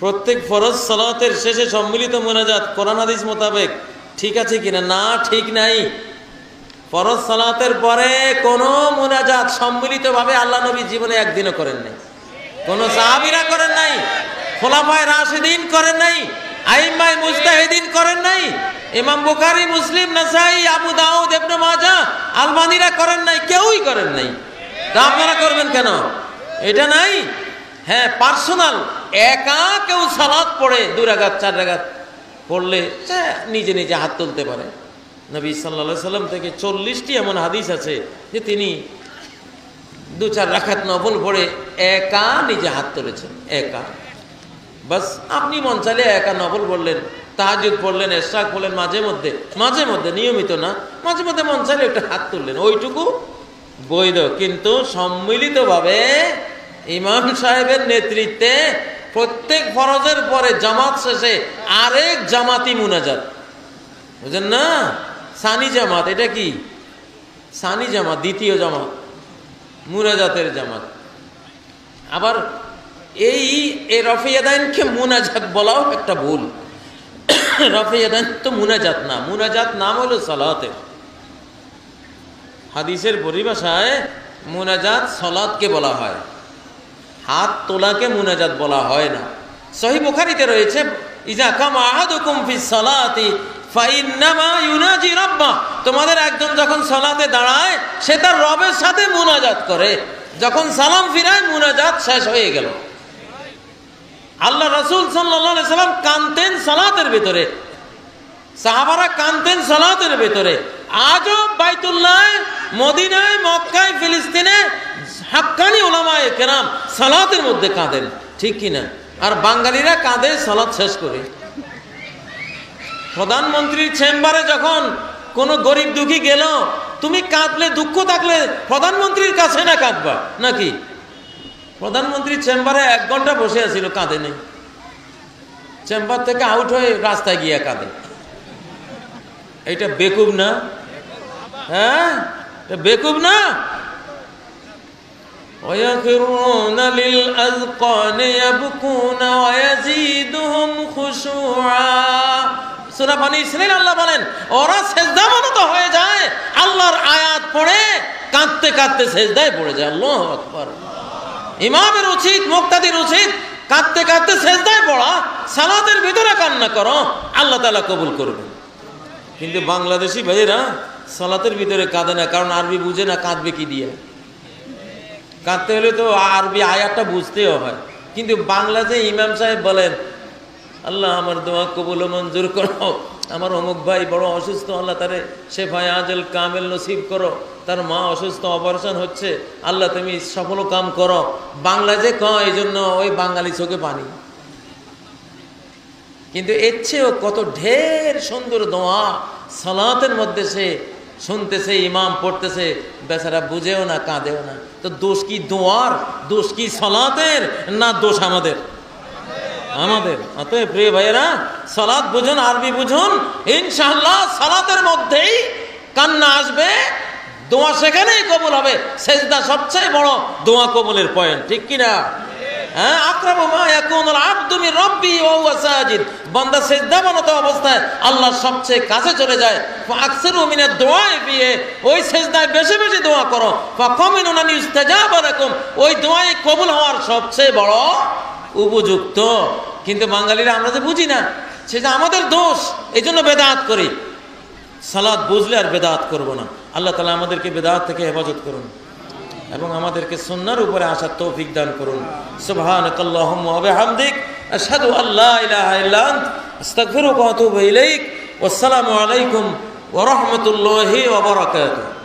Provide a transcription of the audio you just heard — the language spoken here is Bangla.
প্রত্যেক ফরজ সালাতের শেষে সম্মিলিত মুনাজাত কোরআন হাদিস মোতাবেক ঠিক আছে কিনা? না, ঠিক নাই। ফরজ সালাতের পরে কোনো মুনাজাত সম্মিলিতভাবে আল্লাহ নবী জীবনে একদিনও করেন নাই, কোন সাহাবীরা করেন নাই, খোলাফায়ে রাশিদিন করেন নাই, আইম্মায়ে মুজতাহিদিন করেন নাই, ইমাম বুখারী, মুসলিম, নাসাঈ, আবু দাউদ, ইবনে মাজাহ, আলবানীরা করেন নাই, কেউই করেন নাই। তা আপনারা করবেন কেন? এটা নাই। হ্যাঁ, পার্সোনাল একা কেউ সালাত পড়ে 2 রাকাত 4 রাকাত পড়লে নিজে নিজে হাত তুলতে পারে। নবী সাল্লাল্লাহু আলাইহি সাল্লাম থেকে 40টি এমন হাদিস আছে যে তিনি 2-4 রাকাত নফল পড়ে একা নিজে হাত তুলেছেন, একা। বাস আপনি মন চাইলে একা নফল পড়লেন, তাহাজ্জুদ পড়লেন, ইশরাক পড়লেন, মাঝে মধ্যে নিয়মিত না, মাঝে মধ্যে মন চাইলে একটা হাত তুললেন, ওইটুকু বৈধ। কিন্তু সম্মিলিতভাবে ইমাম সাহেবের নেতৃত্বে প্রত্যেক ফরজের পরে জামাত শেষে আরেক জামাতি মুনাজাত, বুঝেন না? সানি জামাত। এটা কি সানি জামাত? দ্বিতীয় জামাত, মুনাজাতের জামাত। আবার এই রফে ইয়াদাইনকে মুনাজাত বলাও একটা ভুল। রফে ইয়াদাইন তো মুনাজাত না, মুনাজাত নাম হলো সালাতের। হাদিসের পরিভাষায় মুনাজাত সালাতকে বলা হয়, হাত তোলাকে মুনাজাত বলা হয় না। সহিহ বুখারীতে রয়েছে, ইজা কামা আহাদুকুম ফিস সালাতি ফাইন্নামা ইউনাজি রাব্বাহ, তোমাদের একজন যখন সালাতে দাঁড়ায় সে তার রবের সাথে মুনাজাত করে। যখন সালাম ফিরায় মুনাজাত শেষ হয়ে গেল। আল্লাহ রাসূল সাল্লাল্লাহু আলাইহি সাল্লাম কাঁদতেন সালাতের ভিতরে, সাহাবারা কাঁদতেন সালাতের ভিতরে। আজও বাইতুল্লাহ, মদিনায়, মক্কায়, ফিলিস্তিনে হাক্কানি উলামায়ে কেরাম সালাতের মধ্যে কাঁদেন, ঠিক কিনা? আর বাঙালিরা কাঁদে সালাত শেষ করে। প্রধানমন্ত্রীর চেম্বারে যখন কোনো গরিব দুঃখী গেল, তুমি কাঁদলে, দুঃখ থাকলে প্রধানমন্ত্রীর কাছে না কাঁদবা নাকি? প্রধানমন্ত্রীর চেম্বারে 1 ঘন্টা বসে আছিল, কাঁদে নেই। চেম্বার থেকে আউট হয়ে রাস্তায় গিয়ে কাঁদে। এইটা বেকুব না? হ্যাঁ, বেকুব না? ويخرون للأذقان يبكون ويزيدهم خشوعا। সূরা বনী ইসরাঈল আল্লাহ বলেন, ওরা সিজদাবনত হয়ে যায়, আল্লাহর আয়াত পড়ে কাঁদতে কাঁদতে সিজদায় পড়ে যায়। আল্লাহু আকবার। ইমামের উচিত, মুক্তাদির উচিত কাঁদতে কাঁদতে সিজদায় পড়া, সালাতের ভিতরে কান্না করো, আল্লাহ তাআলা কবুল করবেন। কিন্তু বাংলাদেশি ভাইয়েরা সালাতের ভিতরে কাঁদে না, কারণ আরবি বুঝে না, কাঁদবে কি দিয়ে? কাঁদতে হলে তো আরবি আয়াতটা বুঝতেও হয়। কিন্তু বাংলাতে ইমাম সাহেব বলেন, আল্লাহ আমার দোয়া কবুল ও মঞ্জুর করো, আমার অমুক ভাই বড় অসুস্থ, আল্লাহ তারে শেফায়ে আজল কামেল নসিব করো, তার মা অসুস্থ, অপারেশন হচ্ছে, আল্লাহ তুমি সফল কাম করো। বাংলা যে কয়, এই জন্য ওই বাঙালি চোখে পানি। কিন্তু এর চেয়েও কত ঢের সুন্দর দোয়া সালাতের মধ্যে সে শুনতেছে, ইমাম পড়তেছে, বেচারা বুঝেও না, কাঁদেও না। তো দোষ কি দোয়ার, দোষ কি সালাতের, না দোষ আমাদের? আমাদের। অতএব প্রিয় ভাইয়েরা, সালাত বুঝুন, আরবি বুঝুন, ইনশাআল্লাহ সালাতের মধ্যেই কান্না আসবে, দোয়া সেখানেই কবুল হবে। সেজদা সবচেয়ে বড় দোয়া কবুলের পয়েন্ট, ঠিক কিনা? হ্যাঁ, আকরাবু মা ইয়াকুনুল আবদু মির রাব্বি ওয়া হুয়া সাজিদ, বান্দা সিজদাবনত অবস্থায় আল্লাহর সবচেয়ে কাছে চলে যায়। ফাকসিরু মিনাদ দুআই ফিহি, ওই সিজদায় বেশি বেশি দোয়া করো। ফাকামিনুন আন ইস্তাজাবা লাকুম, ওই দোয়াই কবুল হওয়ার সবচেয়ে বড় উপযুক্ত। কিন্তু বাঙালিরা আমরা যে বুঝি না, সেটা আমাদের দোষ, এই জন্য বেদাত করি। সালাত বুঝলে আর বেদাত করব না। আল্লাহ তাআলা আমাদেরকে বেদাত থেকে হেফাজত করুন এবং আমাদেরকে সুন্নাহর উপরে আসার তৌফিক দান করুন। সুবহানাকাল্লাহুম্মা ওয়া বিহামদিক, আশহাদু আল্লা ইলাহা ইল্লা আনত, আস্তাগফিরুকা ওয়া আতুবু ইলাইক। ওয়াসসালামু আলাইকুম ওয়া রাহমাতুল্লাহি ওয়া বারাকাতুহু।